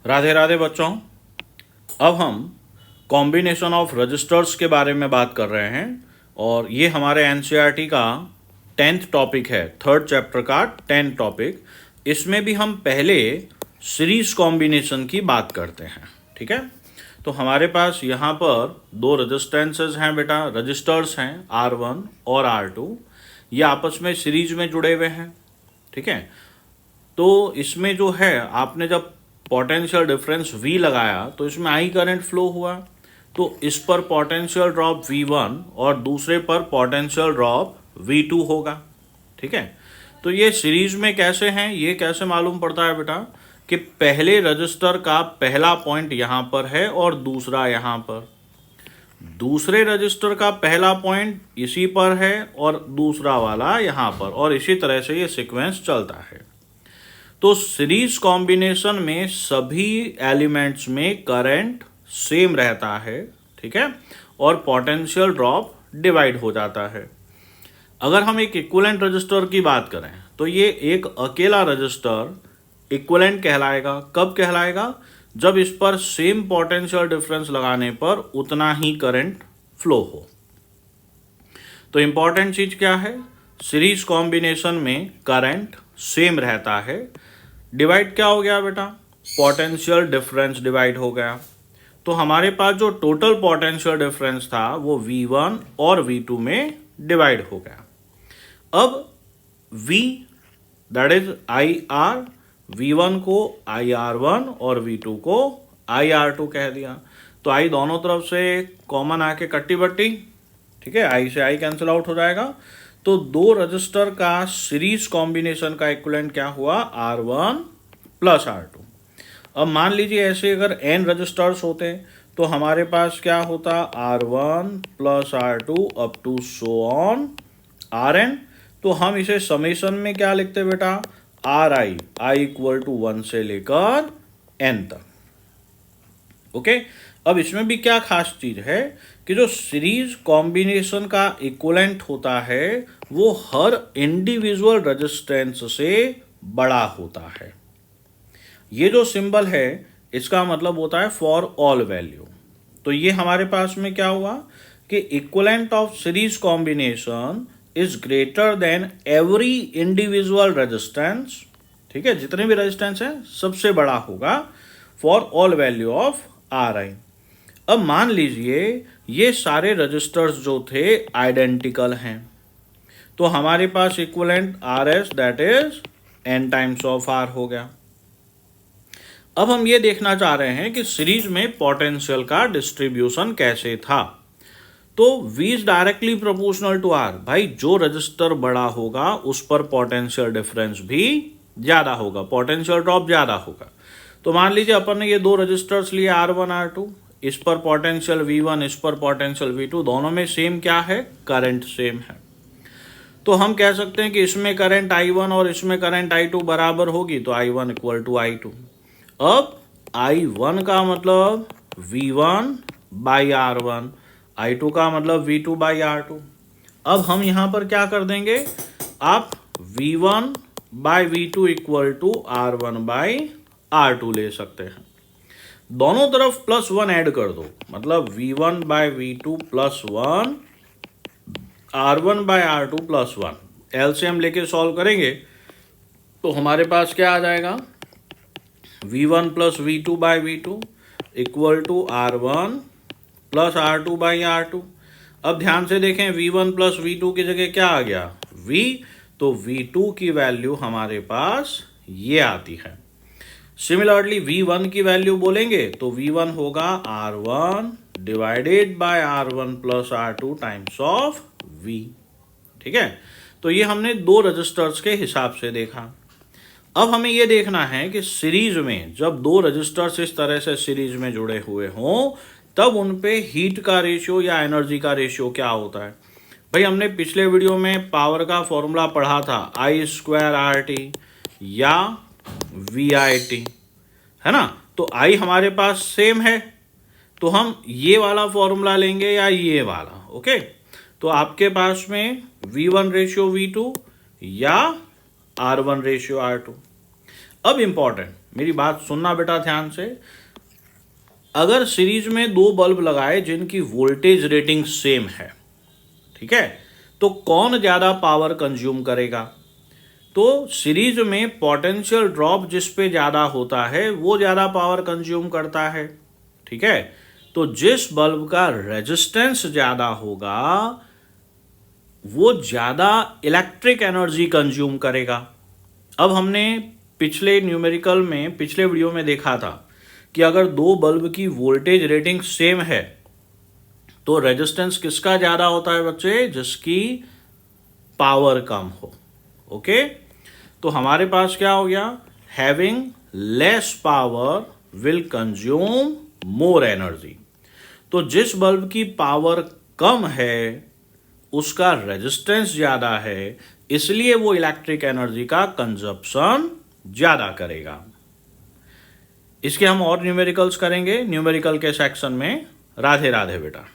राधे राधे बच्चों। अब हम कॉम्बिनेशन ऑफ रजिस्टर्स के बारे में बात कर रहे हैं और ये हमारे एनसीईआरटी का 10th टॉपिक है, 3rd चैप्टर का 10th टॉपिक। इसमें भी हम पहले सीरीज कॉम्बिनेशन की बात करते हैं। ठीक है, तो हमारे पास यहाँ पर दो रजिस्टेंसेस हैं बेटा, रजिस्टर्स हैं R1 और R2। ये आपस में सीरीज में जुड़े हुए हैं। ठीक है, तो इसमें जो है आपने जब पोटेंशियल डिफरेंस V लगाया तो इसमें I करंट फ्लो हुआ, तो इस पर पोटेंशियल ड्रॉप V1 और दूसरे पर पोटेंशियल ड्रॉप V2 होगा। ठीक है, तो ये सीरीज में कैसे हैं, ये कैसे मालूम पड़ता है बेटा कि पहले रजिस्टर का पहला पॉइंट यहाँ पर है और दूसरा यहाँ पर, दूसरे रजिस्टर का पहला पॉइंट इसी पर है और दूसरा वाला यहाँ पर, और इसी तरह से ये सीक्वेंस चलता है। तो सीरीज कॉम्बिनेशन में सभी एलिमेंट्स में करंट सेम रहता है। ठीक है, और पोटेंशियल ड्रॉप डिवाइड हो जाता है। अगर हम एक इक्विवेलेंट रजिस्टर की बात करें तो ये एक अकेला रजिस्टर इक्विवेलेंट कहलाएगा। कब कहलाएगा? जब इस पर सेम पोटेंशियल डिफरेंस लगाने पर उतना ही करंट फ्लो हो। तो इंपॉर्टेंट चीज क्या है, सीरीज कॉम्बिनेशन में करंट सेम रहता है। डिवाइड क्या हो गया बेटा? पोटेंशियल डिफरेंस डिवाइड हो गया। तो हमारे पास जो टोटल पोटेंशियल डिफरेंस था वो V1 और V2 में डिवाइड हो गया। अब V that is IR, V1 को IR1 और V2 को IR2 कह दिया। तो I दोनों तरफ से कॉमन आके कट्टी बट्टी, ठीक है, I से I कैंसिल आउट हो जाएगा। तो दो रजिस्टर का सीरीज कॉम्बिनेशन का इक्विवेलेंट क्या हुआ? R1 plus R2। अब मान लीजिए ऐसे अगर n रजिस्टर्स होते तो हमारे पास क्या होता? R1 plus R2 up to so on Rn। तो हम इसे समेशन में क्या लिखते बेटा? Ri, I इक्वल टू 1 से लेकर n तक। ओके, अब इसमें भी क्या खास चीज है कि जो सीरीज कॉम्बिनेशन का इक्विवेलेंट होता है वो हर इंडिविजुअल रेजिस्टेंस से बड़ा होता है। ये जो सिंबल है इसका मतलब होता है फॉर ऑल वैल्यू। तो ये हमारे पास में क्या हुआ कि equivalent of series combination is greater than every individual resistance. ठीक है, जितने भी रेजिस्टेंस हैं सबसे बड़ा होगा for all value of Ri। अब मान लीजिए ये सारे रजिस्टर्स जो थे आइडेंटिकल हैं, तो हमारे पास equivalent Rs that is n times of R हो गया। अब हम ये देखना चाह रहे हैं कि सीरीज में पोटेंशियल का डिस्ट्रीब्यूशन कैसे था। तो V is directly proportional to R। भाई जो रजिस्टर बड़ा होगा उस पर पोटेंशियल डिफरेंस भी ज्यादा होगा, पोटेंशियल ड्रॉप ज्यादा होगा। तो मान लीजिए अपन ने ये दो रजिस्टर्स लिए R1 R2, इस पर पोटेंशियल V1, इस पर पोटेंशियल V2, दोनों में सेम क्या है? करंट सेम है। तो हम कह सकते हैं कि इसमें करंट I1 और इसमें करंट I2 बराबर होगी, तो I1 इक्वल टू I2। अब I1 का मतलब V1 बाई R1, I2 का मतलब V2 बाई R2। अब हम यहां पर क्या कर देंगे, आप V1 by V2 equal to R1 by R2 ले सकते हैं। दोनों तरफ +1 ऐड कर दो, मतलब V1 by V2 +1, R1 by R2 +1। LCM लेके सॉल्व करेंगे तो हमारे पास क्या आ जाएगा? V1 plus V2 by V2 equal to R1 plus R2 by R2। अब ध्यान से देखें, V1 प्लस V2 की जगह क्या आ गया? V। तो V2 की वैल्यू हमारे पास ये आती है। सिमिलरली V1 की वैल्यू बोलेंगे तो V1 होगा R1 divided by R1 plus R2 times of V। ठीक है, तो ये हमने दो रजिस्टर्स के हिसाब से देखा। अब हमें ये देखना है कि सीरीज में जब दो रजिस्टर्स इस तरह से सीरीज में जुड़े हुए हों तब उन पे हीट का रेशियो या एनर्जी का रेशियो क्या होता है। भाई हमने पिछले वीडियो में पावर का फॉर्मूला पढ़ा था, I²RT या VIT, है ना। तो I हमारे पास सेम है, तो हम ये वाला फॉर्मूला लेंगे या ये वाला। ओके, तो आपके पास में V1 रेशियो V2 या R1 रेशियो R2। अब इंपॉर्टेंट, मेरी बात सुनना बेटा ध्यान से। अगर सीरीज में दो बल्ब लगाए जिनकी वोल्टेज रेटिंग सेम है, ठीक है, तो कौन ज्यादा पावर कंज्यूम करेगा? तो सीरीज में पोटेंशियल ड्रॉप जिस पे ज्यादा होता है वो ज्यादा पावर कंज्यूम करता है, ठीक है। तो जिस बल्ब का रेजिस्टेंस ज्यादा होगा वो ज्यादा इलेक्ट्रिक एनर्जी कंज्यूम करेगा। अब हमने पिछले न्यूमेरिकल में, पिछले वीडियो में देखा था कि अगर दो बल्ब की वोल्टेज रेटिंग सेम है तो रेजिस्टेंस किसका ज्यादा होता है बच्चे? जिसकी पावर कम हो। ओके, तो हमारे पास क्या हो गया? Having less power will consume more energy. तो जिस बल्ब की पावर कम है उसका रेजिस्टेंस ज्यादा है, इसलिए वो इलेक्ट्रिक एनर्जी का कंजप्शन ज्यादा करेगा। इसके हम और न्यूमेरिकल्स करेंगे न्यूमेरिकल के सेक्शन में। राधे राधे बेटा।